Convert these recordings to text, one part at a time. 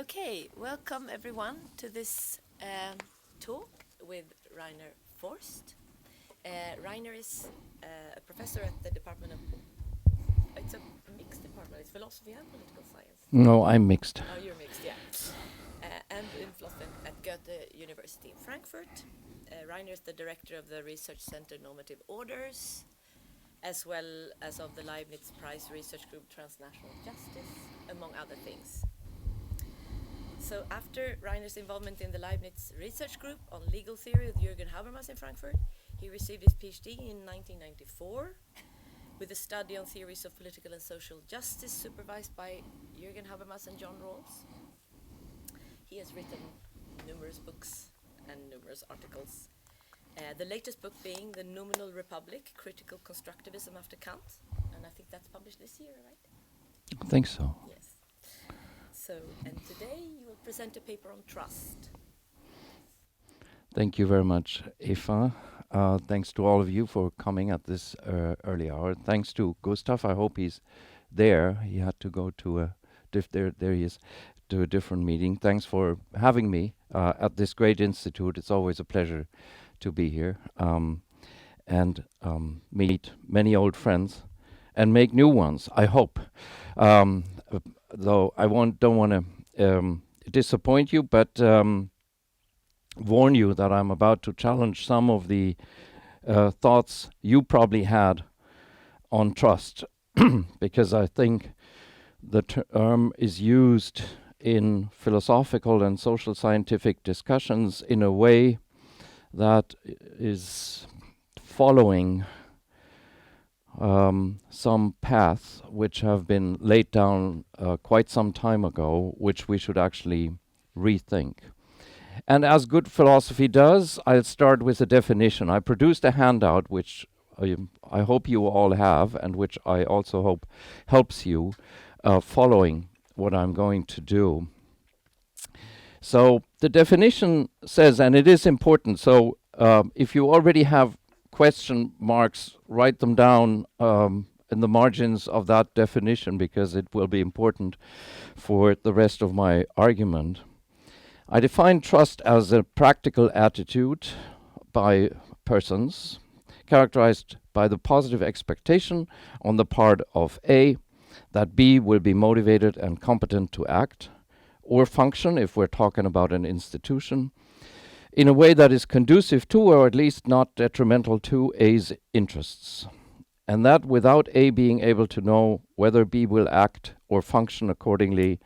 Okay, welcome everyone to this talk with Rainer Forst. Rainer is a professor at the Department of... It's a mixed department, it's philosophy and political science. No, I'm mixed. Oh, you're mixed, yeah. And in philosophy at Goethe University in Frankfurt. Rainer is the director of the Research Center Normative Orders, as well as of the Leibniz Prize Research Group Transnational Justice, among other things. So after Rainer's involvement in the Leibniz Research Group on legal theory with Jürgen Habermas in Frankfurt, he received his PhD in 1994 with a study on theories of political and social justice supervised by Jürgen Habermas and John Rawls. He has written numerous books and numerous articles. The latest book being The Nominal Republic, Critical Constructivism After Kant. And I think that's published this year, right? I think so. Yes. So, and today you will present a paper on trust. Thank you very much, Eva. Thanks to all of you for coming at this early hour. Thanks to Gustav. I hope he's there. He had to go to a there he is, to a different meeting. Thanks for having me at this great institute. It's always a pleasure to be here and meet many old friends and make new ones, I hope. Though I don't want to disappoint you, but warn you that I'm about to challenge some of the thoughts you probably had on trust, because I think the term is used in philosophical and social scientific discussions in a way that is following some paths which have been laid down quite some time ago, which we should actually rethink. And as good philosophy does, I'll start with a definition. I produced a handout which I hope you all have, and which I also hope helps you following what I'm going to do. So the definition says, and it is important, so if you already have question marks, write them down in the margins of that definition, because it will be important for the rest of my argument. I define trust as a practical attitude by persons characterized by the positive expectation on the part of A that B will be motivated and competent to act or function, if we're talking about an institution, in a way that is conducive to, or at least not detrimental to, A's interests. And that without A being able to know whether B will act or function accordingly,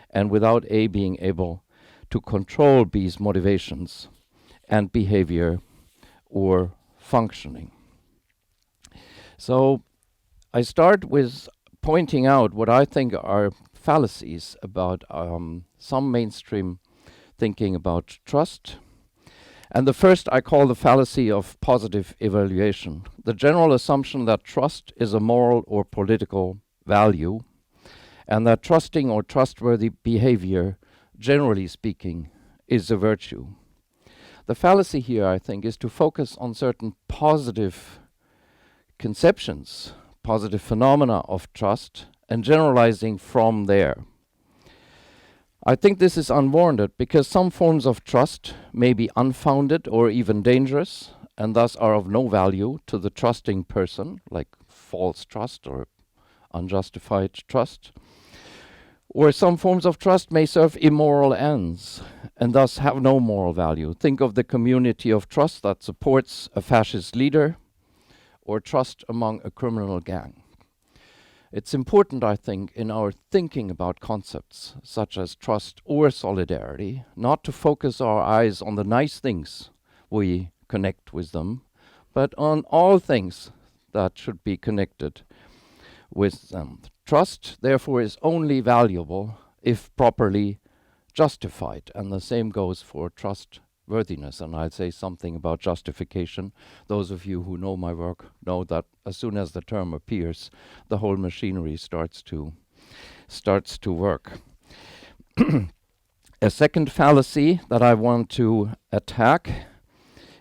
and without A being able to control B's motivations and behavior or functioning. So I start with pointing out what I think are fallacies about some mainstream thinking about trust. And the first I call the fallacy of positive evaluation, the general assumption that trust is a moral or political value, and that trusting or trustworthy behavior, generally speaking, is a virtue. The fallacy here, I think, is to focus on certain positive conceptions, positive phenomena of trust, and generalizing from there. I think this is unwarranted because some forms of trust may be unfounded or even dangerous, and thus are of no value to the trusting person, like false trust or unjustified trust. Or some forms of trust may serve immoral ends and thus have no moral value. Think of the community of trust that supports a fascist leader or trust among a criminal gang. It's important, I think, in our thinking about concepts such as trust or solidarity, not to focus our eyes on the nice things we connect with them, but on all things that should be connected with them. Trust, therefore, is only valuable if properly justified, and the same goes for trustworthiness. And I'll say something about justification. Those of you who know my work know that as soon as the term appears, the whole machinery starts to work. A second fallacy that I want to attack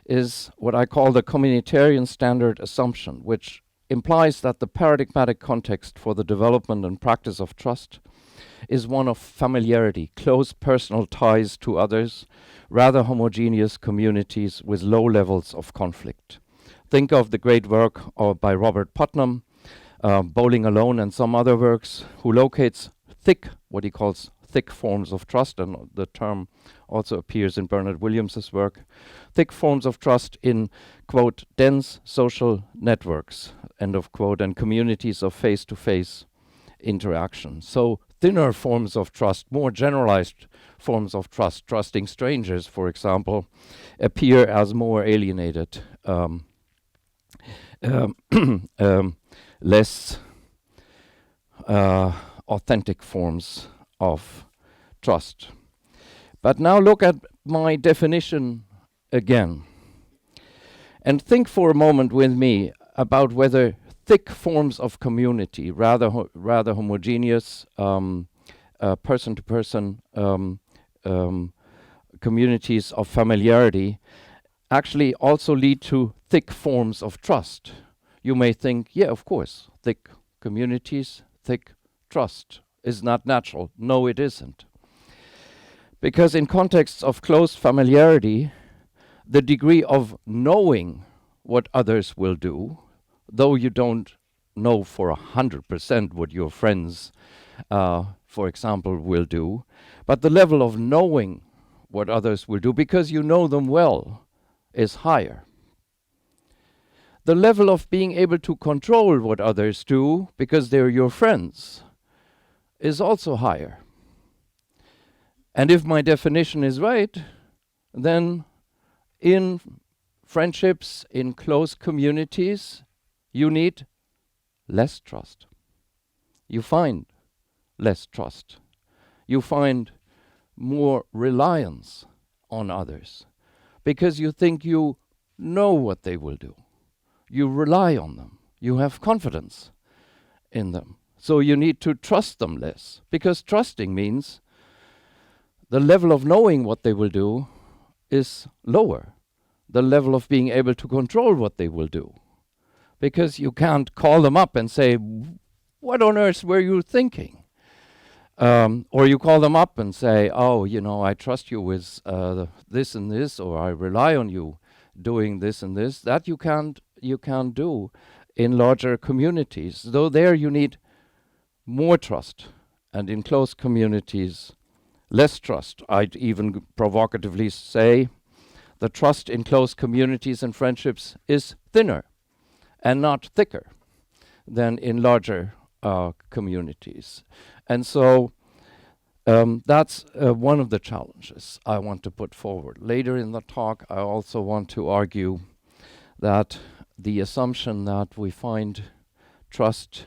is what I call the communitarian standard assumption, which implies that the paradigmatic context for the development and practice of trust is one of familiarity, close personal ties to others, rather homogeneous communities with low levels of conflict. Think of the great work by Robert Putnam, Bowling Alone, and some other works, who locates what he calls thick forms of trust, and the term also appears in Bernard Williams's work, thick forms of trust in, quote, dense social networks, end of quote, and communities of face-to-face interaction. So thinner forms of trust, more generalized forms of trust, trusting strangers, for example, appear as more alienated, less authentic forms of trust. But now look at my definition again, and think for a moment with me about whether thick forms of community, rather homogeneous, person-to-person communities of familiarity, actually also lead to thick forms of trust. You may think, yeah, of course, thick communities, thick trust is not natural. No, it isn't. Because in contexts of close familiarity, the degree of knowing what others will do, though you don't know for 100% what your friends, for example, will do, but the level of knowing what others will do, because you know them well, is higher. The level of being able to control what others do, because they're your friends, is also higher. And if my definition is right, then in friendships, in close communities, you need less trust. You find less trust. You find more reliance on others because you think you know what they will do. You rely on them. You have confidence in them. So you need to trust them less, because trusting means the level of knowing what they will do is lower. The level of being able to control what they will do. Because you can't call them up and say, what on earth were you thinking? Or you call them up and say, oh, I trust you with this and this, or I rely on you doing this and this. That you can't do in larger communities. Though there you need more trust, and in close communities, less trust. I'd even provocatively say the trust in close communities and friendships is thinner and not thicker than in larger communities. And so that's one of the challenges I want to put forward. Later in the talk, I also want to argue that the assumption that we find trust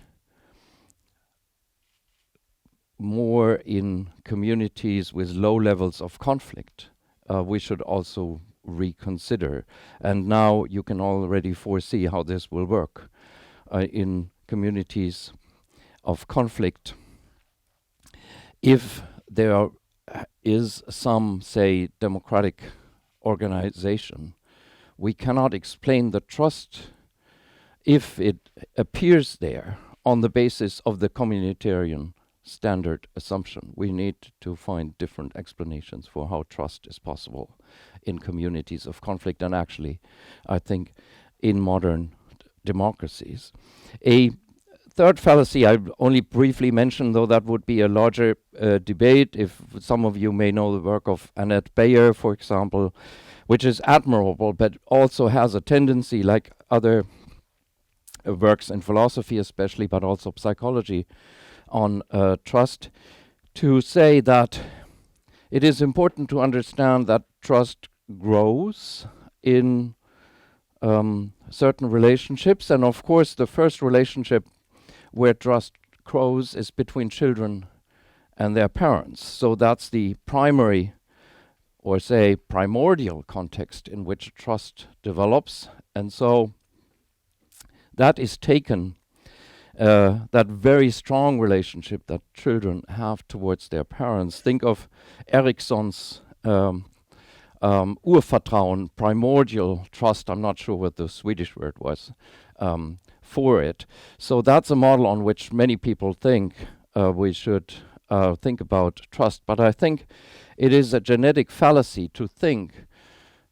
more in communities with low levels of conflict, we should also reconsider. And now you can already foresee how this will work in communities of conflict. If there is some, say, democratic organization, we cannot explain the trust if it appears there on the basis of the communitarian standard assumption. We need to find different explanations for how trust is possible in communities of conflict, and actually, I think, in modern democracies. A third fallacy I only briefly mentioned, though that would be a larger debate. If some of you may know the work of Annette Bayer, for example, which is admirable, but also has a tendency, like other works in philosophy especially, but also psychology, on trust, to say that it is important to understand that trust grows in certain relationships. And of course, the first relationship where trust grows is between children and their parents. So that's the primary, or say primordial, context in which trust develops. And so that is taken, that very strong relationship that children have towards their parents. Think of Erikson's Urvertrauen, primordial trust. I'm not sure what the Swedish word was for it. So that's a model on which many people think we should think about trust, but I think it is a genetic fallacy to think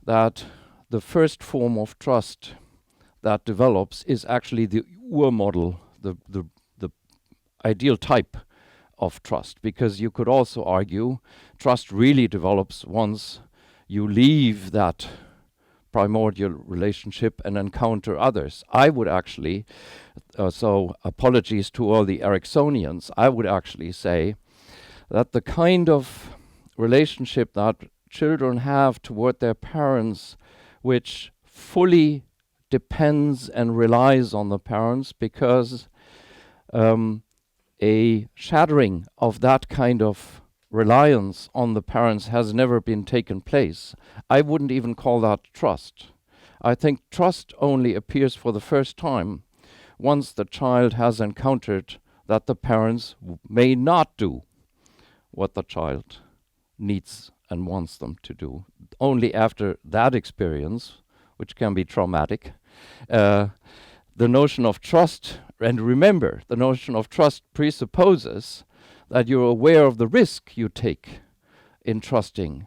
that the first form of trust that develops is actually the Ur-model, the ideal type of trust, because you could also argue trust really develops once you leave that primordial relationship and encounter others. I would actually, so apologies to all the Ericksonians, I would actually say that the kind of relationship that children have toward their parents, which fully depends and relies on the parents, because a shattering of that kind of reliance on the parents has never been taken place. I wouldn't even call that trust. I think trust only appears for the first time once the child has encountered that the parents may not do what the child needs and wants them to do. Only after that experience, which can be traumatic, the notion of trust, and remember, the notion of trust presupposes that you're aware of the risk you take in trusting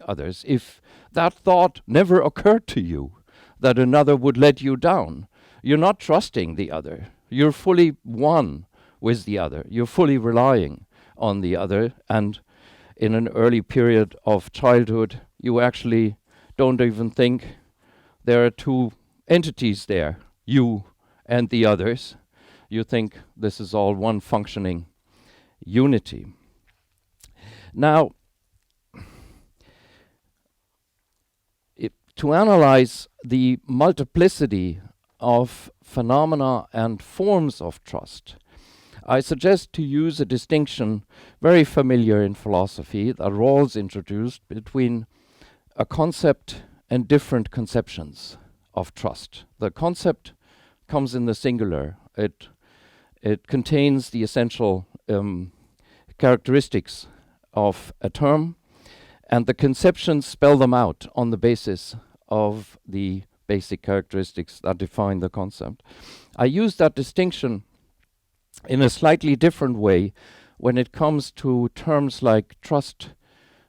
others. If that thought never occurred to you, that another would let you down, you're not trusting the other. You're fully one with the other. You're fully relying on the other, and in an early period of childhood, you actually don't even think there are two entities there, you and the others. You think this is all one functioning unity. Now, to analyze the multiplicity of phenomena and forms of trust, I suggest to use a distinction very familiar in philosophy that Rawls introduced between a concept and different conceptions of trust. The concept comes in the singular. It contains the essential characteristics of a term, and the conceptions spell them out on the basis of the basic characteristics that define the concept. I use that distinction in a slightly different way when it comes to terms like trust,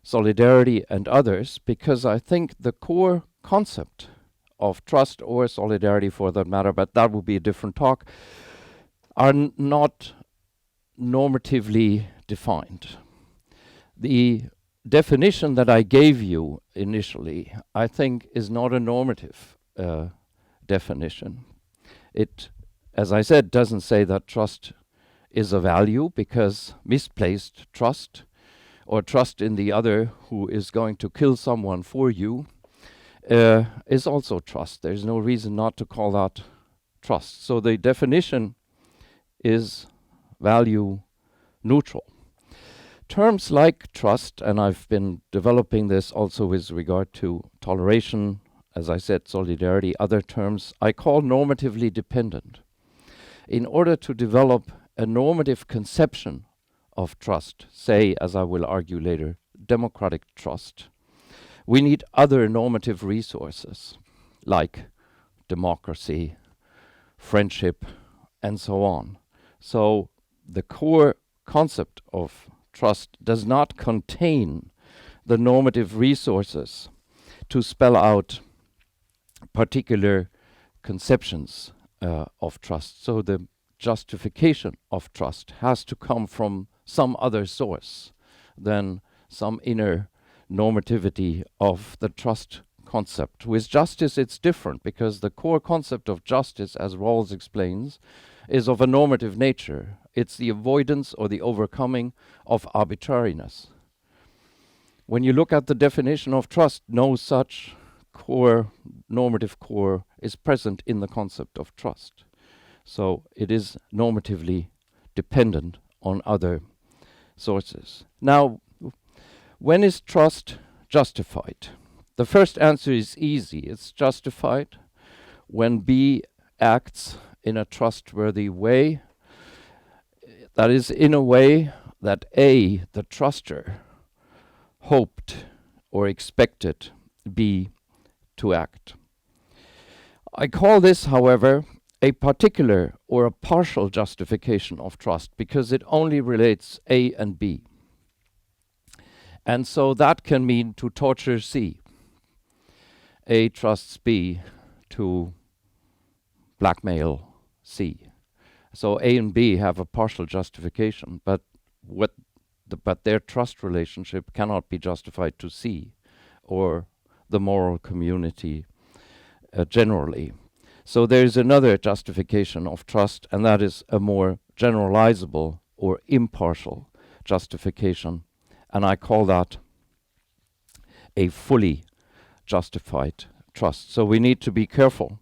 solidarity, and others, because I think the core concept of trust or solidarity, for that matter, but that would be a different talk, are not normatively defined. The definition that I gave you initially, I think, is not a normative definition. It, as I said, doesn't say that trust is a value, because misplaced trust or trust in the other who is going to kill someone for you is also trust. There's no reason not to call that trust. So the definition is value neutral. Terms like trust, and I've been developing this also with regard to toleration, as I said, solidarity, other terms, I call normatively dependent. In order to develop a normative conception of trust, say, as I will argue later, democratic trust, we need other normative resources like democracy, friendship, and so on. So the core concept of trust does not contain the normative resources to spell out particular conceptions of trust. So the justification of trust has to come from some other source than some inner normativity of the trust concept. With justice, it's different, because the core concept of justice, as Rawls explains, is of a normative nature. It's the avoidance or the overcoming of arbitrariness. When you look at the definition of trust, no such normative core is present in the concept of trust. So it is normatively dependent on other sources. Now, when is trust justified? The first answer is easy. It's justified when B acts in a trustworthy way, that is, in a way that A, the truster, hoped or expected B to act. I call this, however, a particular or a partial justification of trust because it only relates A and B. And so that can mean to torture C. A trusts B to blackmail C. So A and B have a partial justification, but their trust relationship cannot be justified to C or the moral community generally. So there is another justification of trust, and that is a more generalizable or impartial justification, and I call that a fully justified trust. So we need to be careful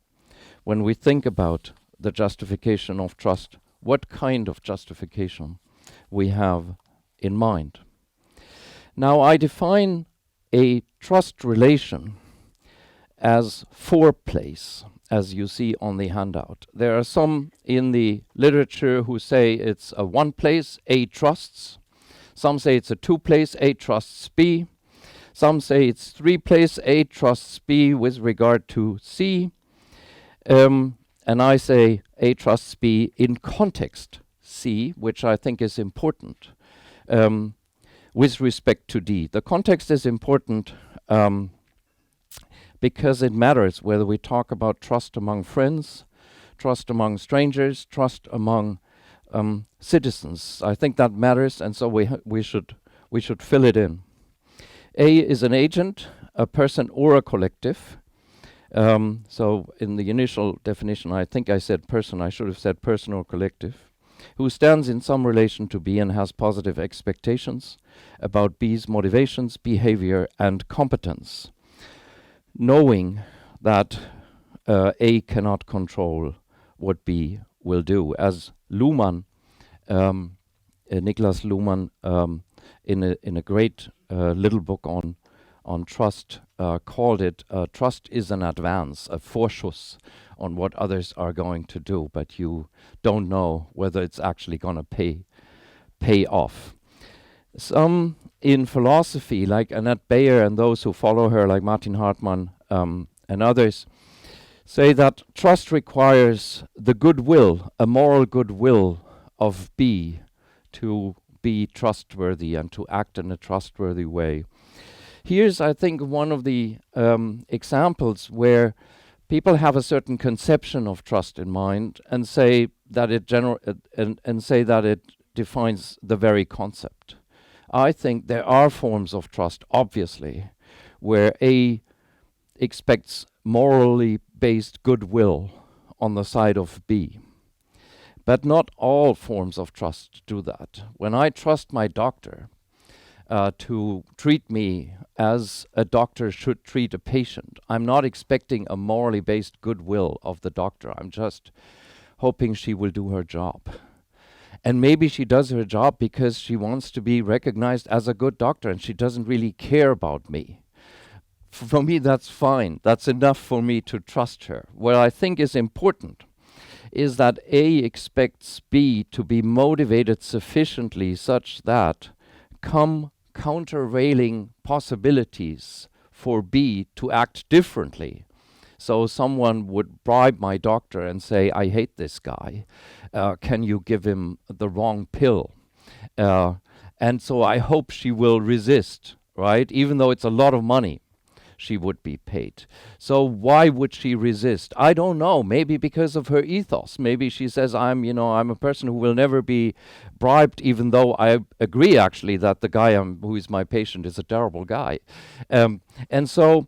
when we think about the justification of trust, what kind of justification we have in mind. Now, I define a trust relation as foreplace, as you see on the handout. There are some in the literature who say it's a one place, A trusts. Some say it's a two place, A trusts B. Some say it's three place, A trusts B with regard to C. And I say A trusts B in context C, which I think is important, with respect to D. The context is important because it matters whether we talk about trust among friends, trust among strangers, trust among citizens. I think that matters, and so we should fill it in. A is an agent, a person, or a collective. So in the initial definition, I think I said person. I should have said person or collective, who stands in some relation to B and has positive expectations about B's motivations, behavior, and competence, knowing that A cannot control what B will do. As Luhmann, Niklas Luhmann, in a great little book on trust, called it, trust is an advance, a Vorschuss on what others are going to do, but you don't know whether it's actually going to pay off. Some in philosophy, like Annette Bayer and those who follow her, like Martin Hartmann and others, say that trust requires the goodwill, a moral goodwill of B to be trustworthy and to act in a trustworthy way. Here's, I think, one of the examples where people have a certain conception of trust in mind and say that it defines the very concept. I think there are forms of trust, obviously, where A expects morally based goodwill on the side of B. But not all forms of trust do that. When I trust my doctor to treat me as a doctor should treat a patient, I'm not expecting a morally based goodwill of the doctor. I'm just hoping she will do her job. And maybe she does her job because she wants to be recognized as a good doctor and she doesn't really care about me. For me, that's fine. That's enough for me to trust her. What I think is important is that A expects B to be motivated sufficiently such that come countervailing possibilities for B to act differently. So someone would bribe my doctor and say, I hate this guy. Can you give him the wrong pill? And so I hope she will resist, right? Even though it's a lot of money, she would be paid. So why would she resist? I don't know. Maybe because of her ethos. Maybe she says, I'm a person who will never be bribed, even though I agree actually that the guy who is my patient is a terrible guy. And so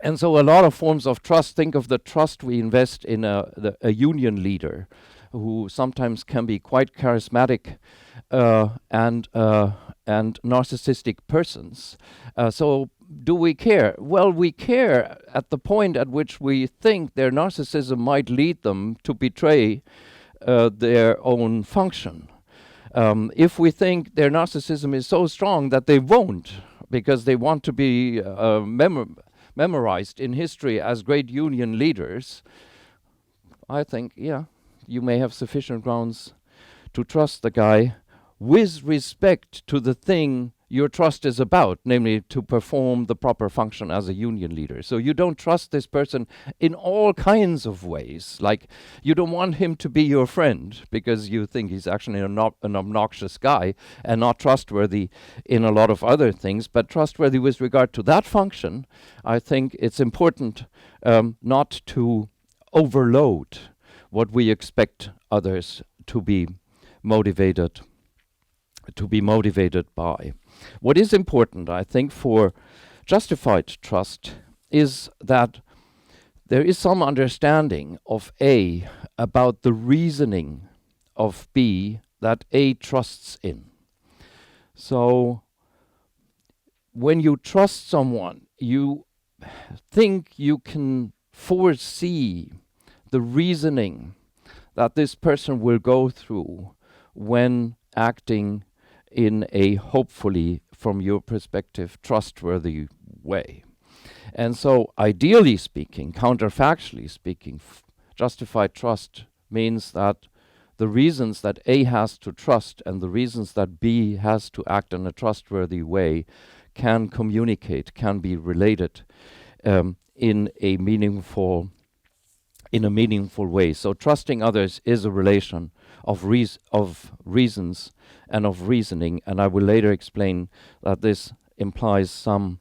a lot of forms of trust, think of the trust we invest in a union leader who sometimes can be quite charismatic and narcissistic persons. So do we care? Well, we care at the point at which we think their narcissism might lead them to betray their own function. If we think their narcissism is so strong that they won't, because they want to be memorized in history as great union leaders, I think, yeah, you may have sufficient grounds to trust the guy with respect to the thing your trust is about, namely to perform the proper function as a union leader. So you don't trust this person in all kinds of ways. Like, you don't want him to be your friend because you think he's actually an obnoxious guy and not trustworthy in a lot of other things, but trustworthy with regard to that function. I think it's important not to overload what we expect others to be motivated by. What is important, I think, for justified trust is that there is some understanding of A about the reasoning of B that A trusts in. So when you trust someone, you think you can foresee the reasoning that this person will go through when acting in a, hopefully, from your perspective, trustworthy way. And so, ideally speaking, counterfactually speaking, justified trust means that the reasons that A has to trust and the reasons that B has to act in a trustworthy way can communicate, can be related in a meaningful way. So trusting others is a relation of reasons and of reasoning, and I will later explain that this implies some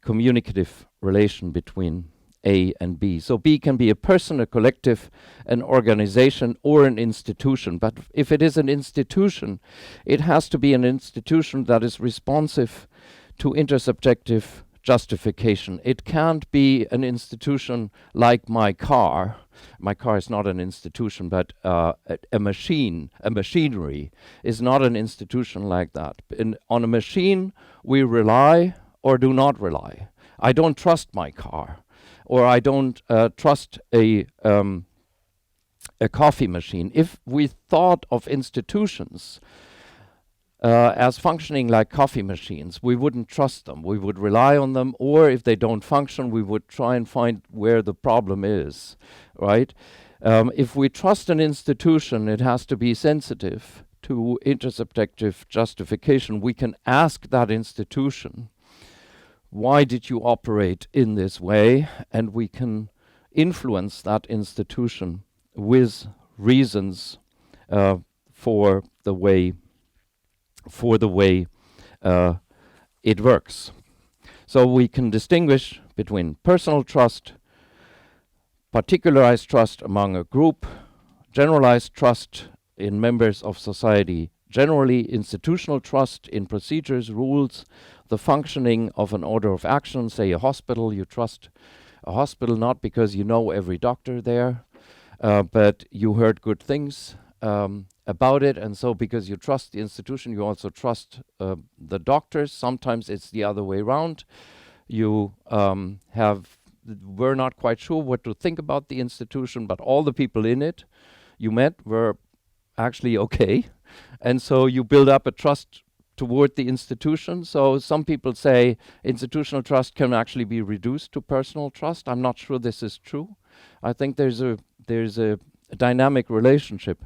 communicative relation between A and B. So B can be a person, a collective, an organization, or an institution. But if it is an institution, it has to be an institution that is responsive to intersubjective justification. It can't be an institution like my car. My car is not an institution, but a machinery is not an institution like that. On a machine, we rely or do not rely. I don't trust my car, or I don't trust a coffee machine. If we thought of institutions as functioning like coffee machines, we wouldn't trust them. We would rely on them, or if they don't function, we would try and find where the problem is, right? If we trust an institution, it has to be sensitive to intersubjective justification. We can ask that institution, why did you operate in this way? And we can influence that institution with reasons for the way it works. So we can distinguish between personal trust, particularized trust among a group, generalized trust in members of society, generally institutional trust in procedures, rules, the functioning of an order of action. Say a hospital, you trust a hospital not because you know every doctor there, but you heard good things about it, and so because you trust the institution, you also trust the doctors. Sometimes it's the other way around. You were not quite sure what to think about the institution, but all the people in it you met were actually okay, and so you build up a trust toward the institution. So some people say institutional trust can actually be reduced to personal trust. I'm not sure this is true. I think there's a dynamic relationship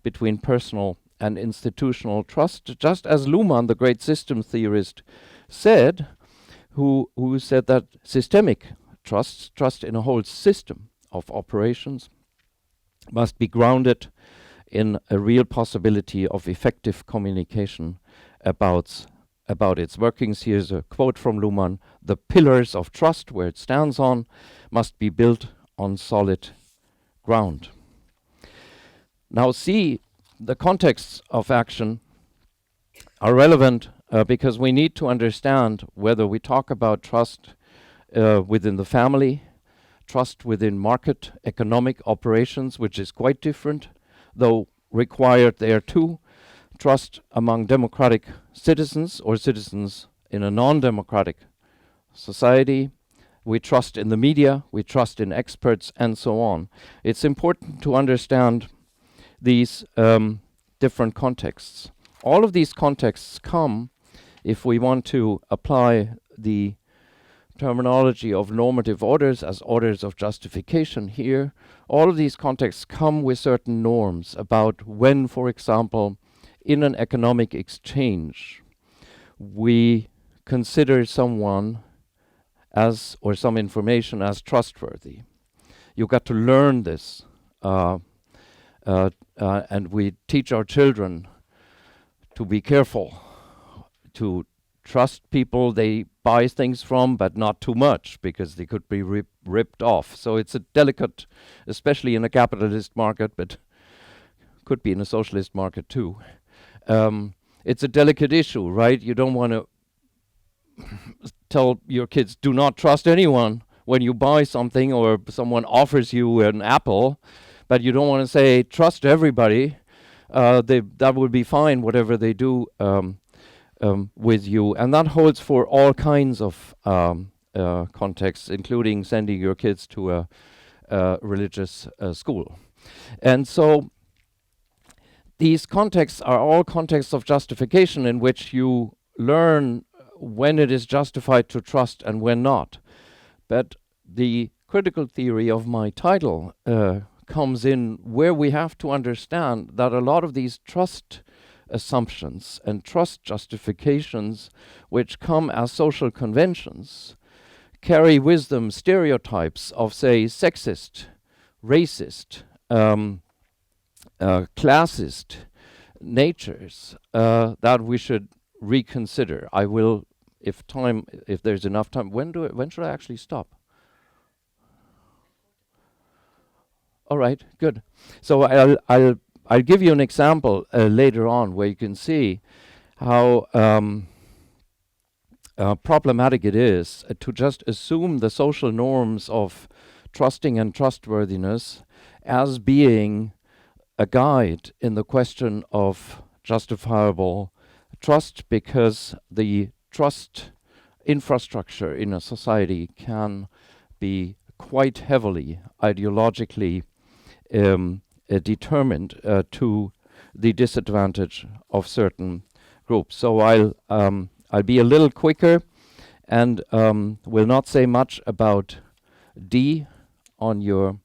between personal and institutional trust, just as Luhmann, the great system theorist, said, who said that systemic trust in a whole system of operations, must be grounded in a real possibility of effective communication about its workings. Here's a quote from Luhmann: "The pillars of trust, where it stands on, must be built on solid ground." Now see, the contexts of action are relevant because we need to understand whether we talk about trust within the family, trust within market economic operations, which is quite different, though required there too, trust among democratic citizens or citizens in a non-democratic society. We trust in the media, we trust in experts, and so on. It's important to understand these different contexts. All of these contexts come, if we want to apply the terminology of normative orders as orders of justification here, all of these contexts come with certain norms about when, for example, in an economic exchange, we consider someone as, or some information as trustworthy. You got to learn this, and we teach our children to be careful, to trust people they buy things from, but not too much, because they could be ripped off. So it's a delicate, especially in a capitalist market, but could be in a socialist market too. It's a delicate issue, right? You don't want to tell your kids, do not trust anyone when you buy something or someone offers you an apple, but you don't want to say, trust everybody. That will be fine, whatever they do with you. And that holds for all kinds of contexts, including sending your kids to a religious school. And so these contexts are all contexts of justification in which you learn when it is justified to trust and when not. But the critical theory of my title comes in where we have to understand that a lot of these trust assumptions and trust justifications, which come as social conventions, carry with them stereotypes of, say, sexist, racist, classist natures that we should reconsider. I will, if there's enough time. When should I actually stop? All right, good. So I'll give you an example later on where you can see how problematic it is to just assume the social norms of trusting and trustworthiness as being a guide in the question of justifiable trust, because the trust infrastructure in a society can be quite heavily ideologically determined to the disadvantage of certain groups. So I'll be a little quicker and will not say much about D on your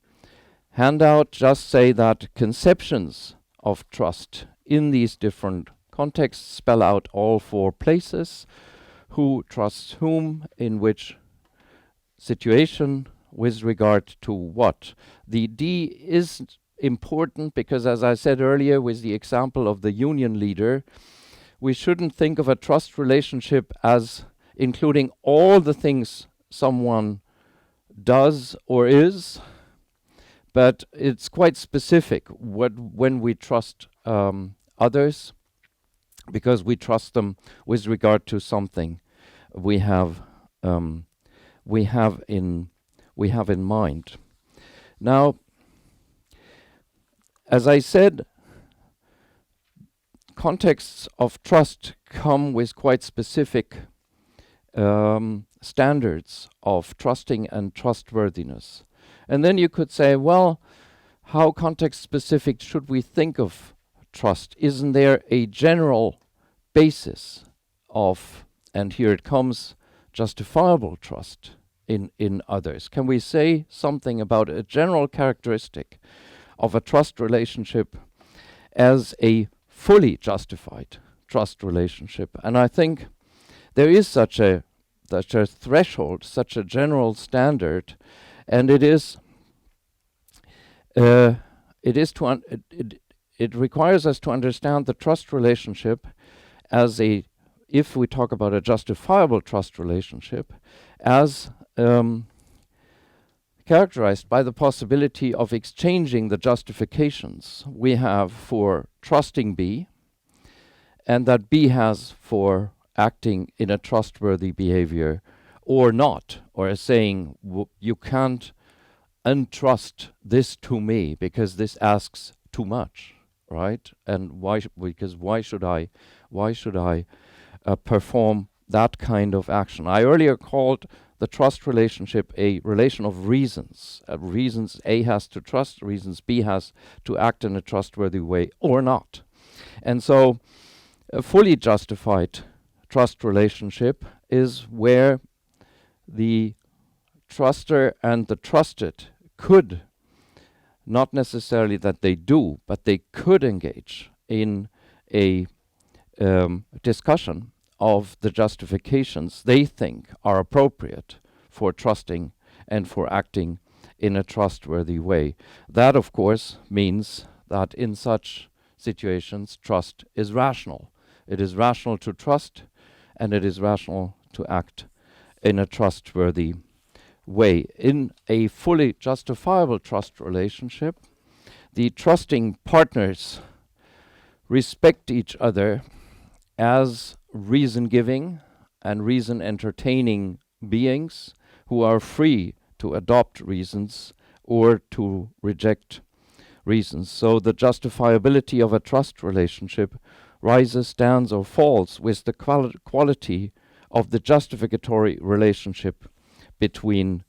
handout. Just say that conceptions of trust in these different contexts spell out all four places: who trusts whom, in which situation, with regard to what. The D is important because, as I said earlier with the example of the union leader, we shouldn't think of a trust relationship as including all the things someone does or is, but it's quite specific when we trust others, because we trust them with regard to something we have in mind. Now, as I said, contexts of trust come with quite specific standards of trusting and trustworthiness. And then you could say, well, how context specific should we think of trust? Isn't there a general basis of, and here it comes, justifiable trust in others? Can we say something about a general characteristic of a trust relationship as a fully justified trust relationship? And I think there is such a threshold, such a general standard, and it requires us to understand the trust relationship as if we talk about a justifiable trust relationship, as characterized by the possibility of exchanging the justifications we have for trusting B and that B has for acting in a trustworthy behavior or not, or saying you can't untrust this to me because this asks too much, right? And why should I perform that kind of action? I earlier called the trust relationship a relation of reasons. Reasons A has to trust, reasons B has to act in a trustworthy way or not. And so a fully justified trust relationship is where the truster and the trusted could, not necessarily that they do, but they could engage in a discussion of the justifications they think are appropriate for trusting and for acting in a trustworthy way. That, of course, means that in such situations, trust is rational. It is rational to trust, and it is rational to act in a trustworthy way. In a fully justifiable trust relationship, the trusting partners respect each other as reason-giving and reason-entertaining beings who are free to adopt reasons or to reject reasons. So the justifiability of a trust relationship rises, stands, or falls with the quality of the justificatory relationship between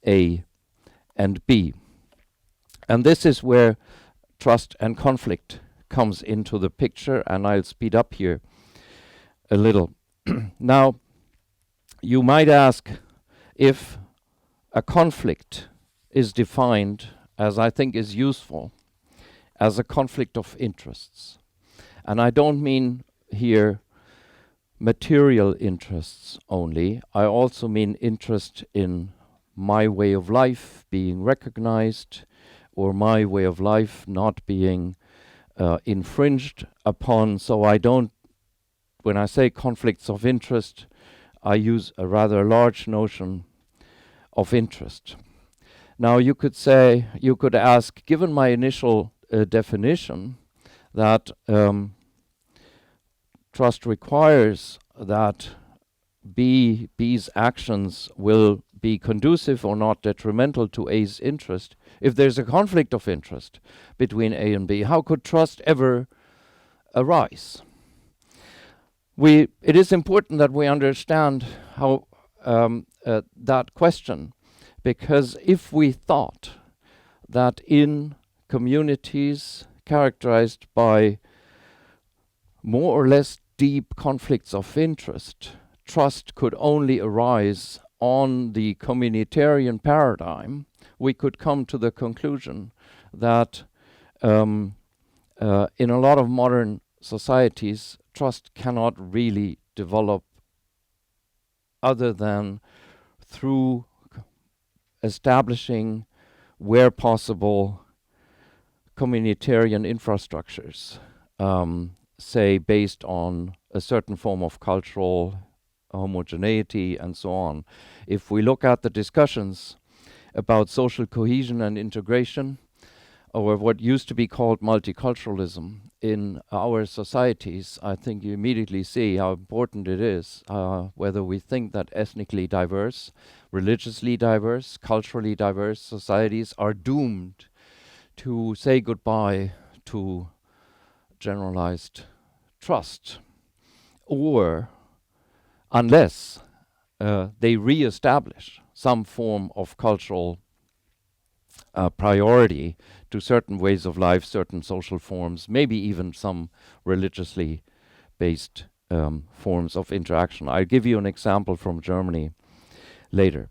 A and B. And this is where trust and conflict comes into the picture, and I'll speed up here a little. Now, you might ask if a conflict is defined, as I think is useful, as a conflict of interests. And I don't mean here material interests only. I also mean interest in my way of life being recognized, or my way of life not being infringed upon. So I don't, when I say conflicts of interest, I use a rather large notion of interest. Now you could say, you could ask, given my initial definition that trust requires that B's actions will be conducive or not detrimental to A's interest, if there's a conflict of interest between A and B, how could trust ever arise? It is important that we understand how that question, because if we thought that in communities characterized by more or less deep conflicts of interest, trust could only arise on the communitarian paradigm, we could come to the conclusion that in a lot of modern societies, trust cannot really develop other than through establishing, where possible, communitarian infrastructures, say based on a certain form of cultural homogeneity and so on. If we look at the discussions about social cohesion and integration, or what used to be called multiculturalism in our societies, I think you immediately see how important it is, whether we think that ethnically diverse, religiously diverse, culturally diverse societies are doomed to say goodbye to generalized trust, or unless they re-establish some form of cultural priority to certain ways of life, certain social forms, maybe even some religiously based forms of interaction. I'll give you an example from Germany later.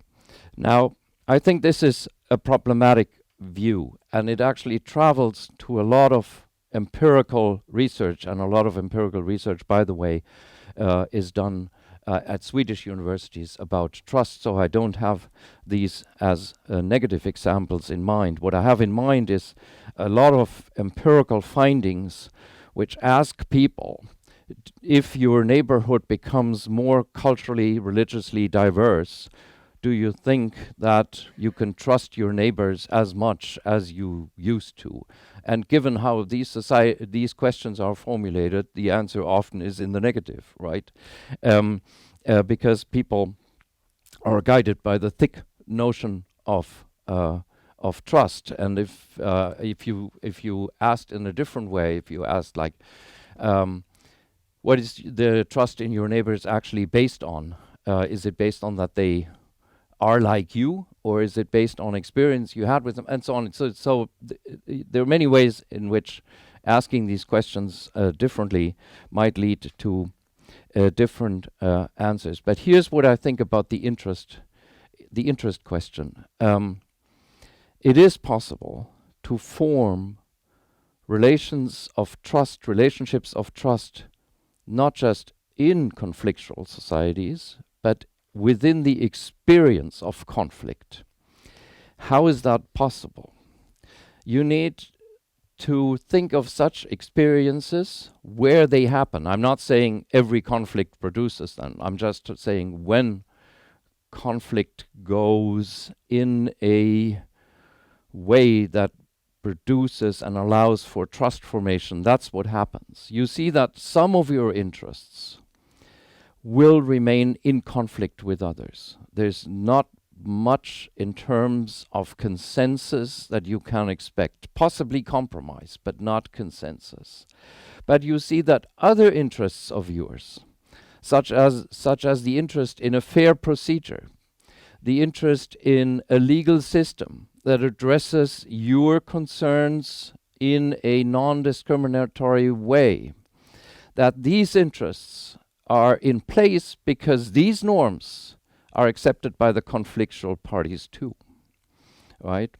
Now, I think this is a problematic view, and it actually travels to a lot of empirical research, and a lot of empirical research, by the way, is done at Swedish universities about trust, so I don't have these as negative examples in mind. What I have in mind is a lot of empirical findings which ask people, if your neighborhood becomes more culturally, religiously diverse, do you think that you can trust your neighbors as much as you used to? And given how these questions are formulated, the answer often is in the negative, right? Because people are guided by the thick notion of trust. And if you asked in a different way, if you asked like, what is the trust in your neighbors actually based on? Is it based on that they are like you, or is it based on experience you had with them, and so on? So there are many ways in which asking these questions differently might lead to different answers. But here's what I think about the interest question. It is possible to form relationships of trust, not just in conflictual societies, but within the experience of conflict. How is that possible? You need to think of such experiences where they happen. I'm not saying every conflict produces them. I'm just saying when conflict goes in a way that produces and allows for trust formation, that's what happens. You see that some of your interests will remain in conflict with others. There's not much in terms of consensus that you can expect, possibly compromise, but not consensus. But you see that other interests of yours, such as the interest in a fair procedure, the interest in a legal system that addresses your concerns in a non-discriminatory way, that these interests are in place because these norms are accepted by the conflictual parties too, right?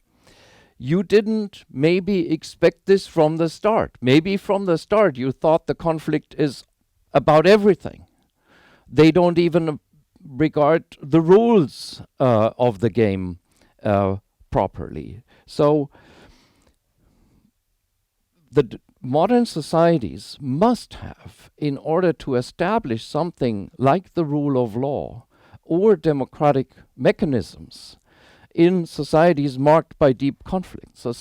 You didn't maybe expect this from the start. Maybe from the start you thought the conflict is about everything. They don't even regard the rules of the game properly. So the modern societies must have, in order to establish something like the rule of law or democratic mechanisms in societies marked by deep conflict. So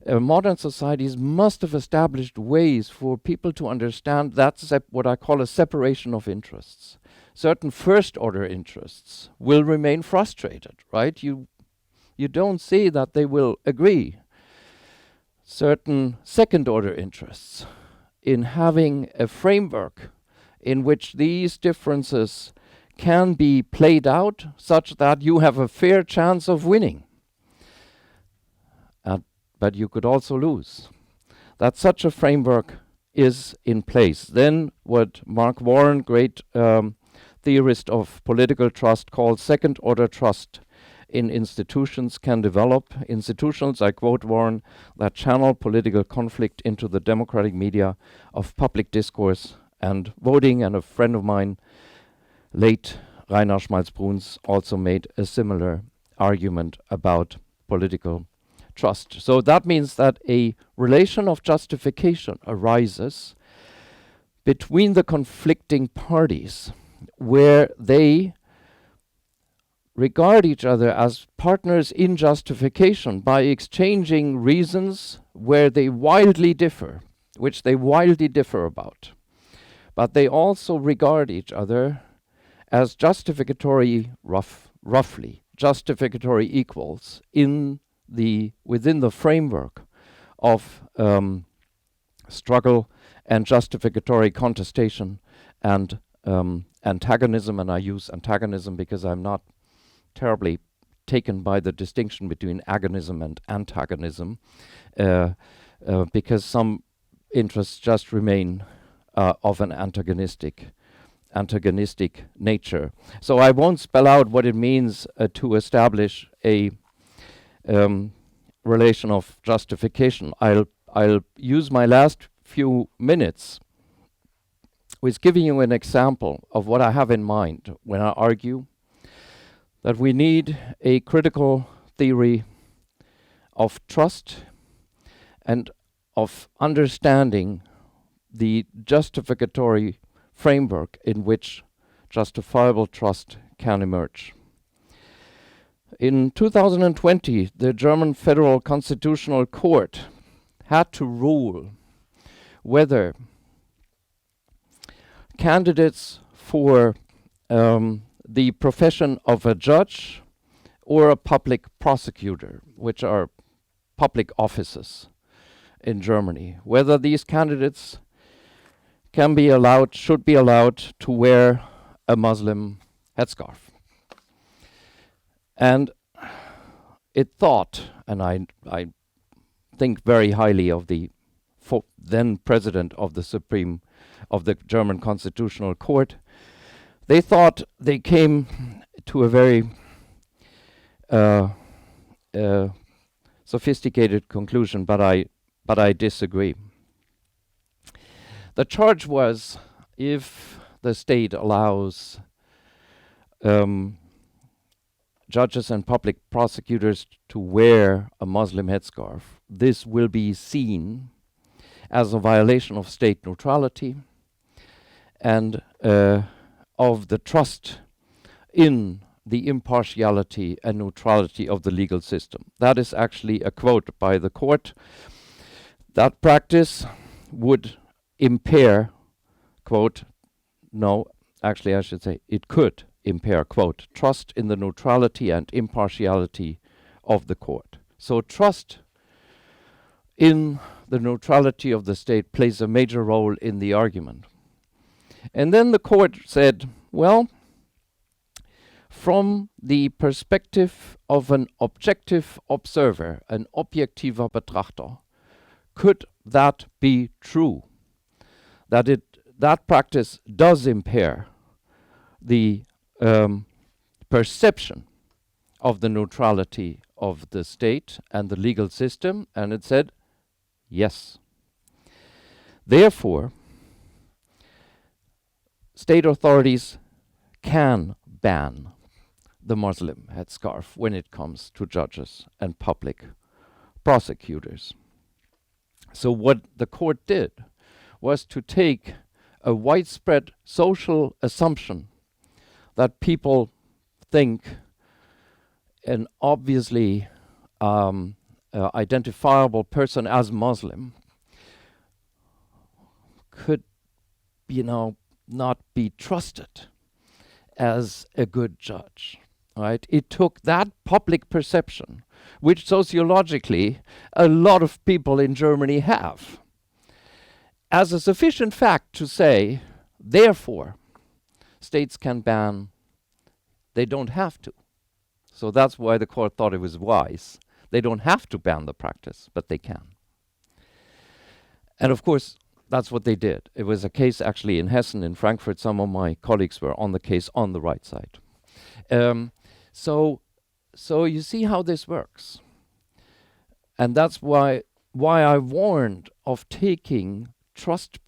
modern societies must have established ways for people to understand that's what I call a separation of interests. Certain first-order interests will remain frustrated, right? You don't see that they will agree. Certain second-order interests in having a framework in which these differences can be played out such that you have a fair chance of winning. But you could also lose. That such a framework is in place. Then what Mark Warren, great theorist of political trust, called second-order trust in institutions can develop. Institutions, I quote Warren, that channel political conflict into the democratic media of public discourse and voting. And a friend of mine, late Rainer Schmalz-Bruns, also made a similar argument about political trust. So that means that a relation of justification arises between the conflicting parties where they regard each other as partners in justification by exchanging reasons where they wildly differ, which they wildly differ about. But they also regard each other as justificatory, roughly, justificatory equals within the framework of struggle and justificatory contestation and antagonism. And I use antagonism because I'm not terribly taken by the distinction between agonism and antagonism, because some interests just remain of an antagonistic nature. So I won't spell out what it means to establish a relation of justification. I'll use my last few minutes with giving you an example of what I have in mind when I argue that we need a critical theory of trust and of understanding the justificatory framework in which justifiable trust can emerge. In 2020, the German Federal Constitutional Court had to rule whether candidates for the profession of a judge or a public prosecutor, which are public offices in Germany, whether these candidates should be allowed to wear a Muslim headscarf. And it thought, and I think very highly of the then president of the German Constitutional Court, they thought they came to a very sophisticated conclusion, but I disagree. The charge was if the state allows judges and public prosecutors to wear a Muslim headscarf, this will be seen as a violation of state neutrality and of the trust in the impartiality and neutrality of the legal system. That is actually a quote by the court. That practice would impair, quote, no, actually I should say it could impair, quote, trust in the neutrality and impartiality of the court. So trust in the neutrality of the state plays a major role in the argument. And then the court said, well, from the perspective of an objective observer, an objektiver Betrachter, could that be true? That practice does impair the perception of the neutrality of the state and the legal system, and it said, yes. Therefore, state authorities can ban the Muslim headscarf when it comes to judges and public prosecutors. So what the court did was to take a widespread social assumption that people think an obviously identifiable person as Muslim could, not be trusted as a good judge. Right? It took that public perception, which sociologically a lot of people in Germany have, as a sufficient fact to say, therefore, states can ban, they don't have to. So that's why the court thought it was wise. They don't have to ban the practice, but they can. And of course, that's what they did. It was a case actually in Hessen, in Frankfurt. Some of my colleagues were on the case on the right side. So you see how this works. And that's why I warned of taking trust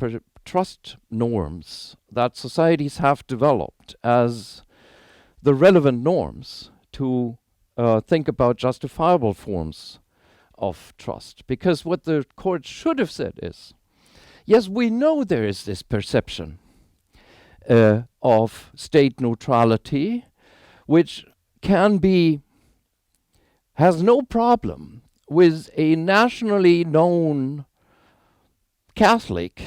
norms that societies have developed as the relevant norms to think about justifiable forms of trust. Because what the court should have said is, yes, we know there is this perception of state neutrality, which has no problem with a nationally known Catholic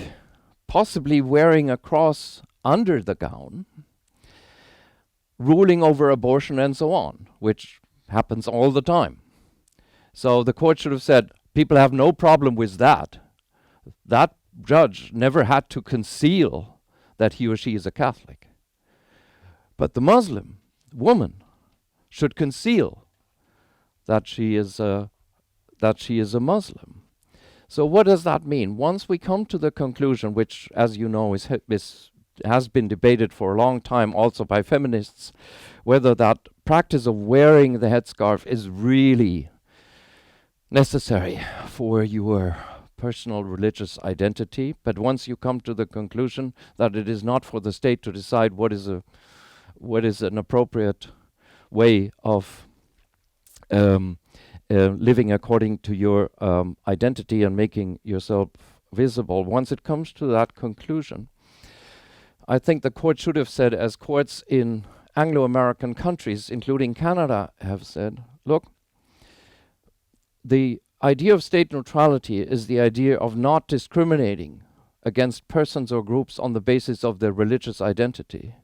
possibly wearing a cross under the gown, ruling over abortion and so on, which happens all the time. So the court should have said, people have no problem with that. That judge never had to conceal that he or she is a Catholic. But the Muslim woman should conceal that she is a Muslim. So what does that mean? Once we come to the conclusion, which, as you know, has been debated for a long time also by feminists, whether that practice of wearing the headscarf is really necessary for your personal religious identity. But once you come to the conclusion that it is not for the state to decide what is an appropriate way of living according to your identity and making yourself visible, once it comes to that conclusion, I think the court should have said, as courts in Anglo-American countries, including Canada, have said, look, the idea of state neutrality is the idea of not discriminating against persons or groups on the basis of their religious identity.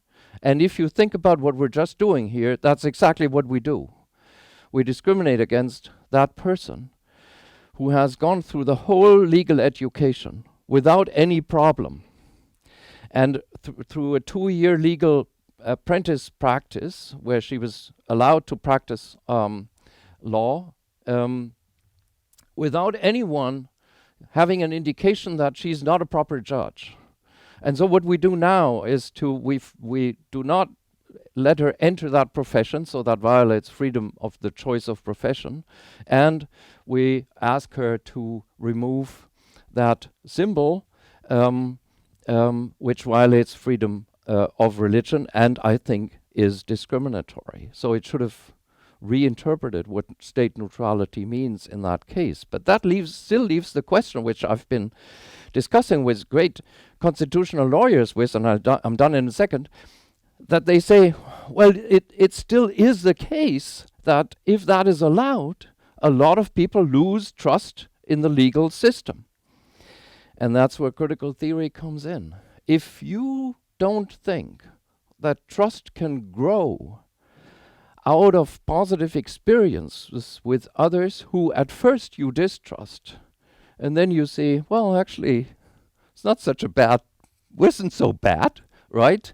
And if you think about what we're just doing here, that's exactly what we do. We discriminate against that person who has gone through the whole legal education without any problem. And through a 2-year legal apprentice practice, where she was allowed to practice law, without anyone having an indication that she's not a proper judge. And so what we do now is we do not let her enter that profession, so that violates freedom of the choice of profession, and we ask her to remove that symbol, which violates freedom of religion, and I think is discriminatory. So it should have reinterpreted what state neutrality means in that case. But that still leaves the question, which I've been discussing with great constitutional lawyers with, and I'm done in a second, that they say, well, it still is the case that if that is allowed, a lot of people lose trust in the legal system. And that's where critical theory comes in. If you don't think that trust can grow out of positive experiences with others who at first you distrust, and then you say, well, actually, it's not such a bad, wasn't so bad, right?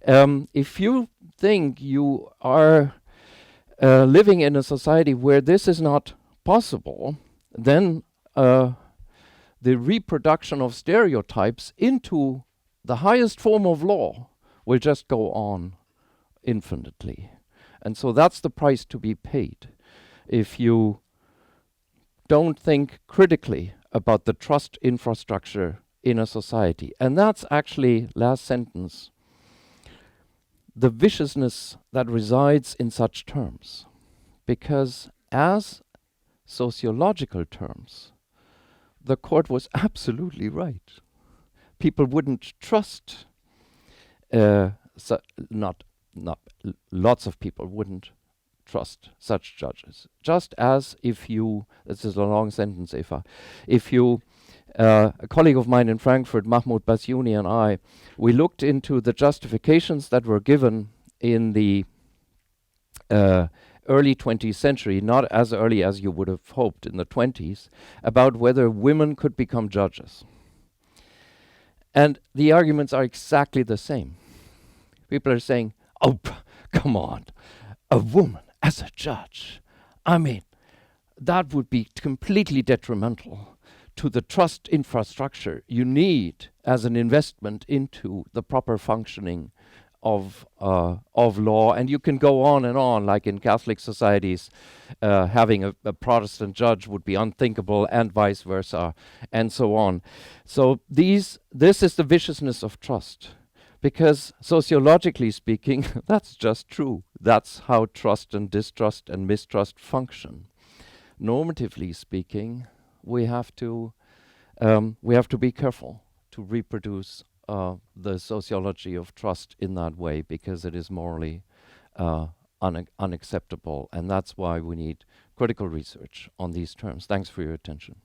If you think you are living in a society where this is not possible, then the reproduction of stereotypes into the highest form of law will just go on infinitely. And so that's the price to be paid if you don't think critically about the trust infrastructure in a society. And that's actually, last sentence, the viciousness that resides in such terms. Because as sociological terms, the court was absolutely right. People wouldn't trust, lots of people wouldn't trust such judges. Just as if you, this is a long sentence, Eva, if you, a colleague of mine in Frankfurt, Mahmoud Basyouni, and I, we looked into the justifications that were given in the early 20th century, not as early as you would have hoped in the 20s, about whether women could become judges. And the arguments are exactly the same. People are saying, oh, come on, a woman as a judge. I mean, that would be completely detrimental to the trust infrastructure you need as an investment into the proper functioning of law. And you can go on and on, like in Catholic societies, having a Protestant judge would be unthinkable, and vice versa, and so on. So this is the viciousness of trust. Because sociologically speaking, that's just true. That's how trust and distrust and mistrust function. Normatively speaking, we have to be careful to reproduce the sociology of trust in that way, because it is morally unacceptable, and that's why we need critical research on these terms. Thanks for your attention.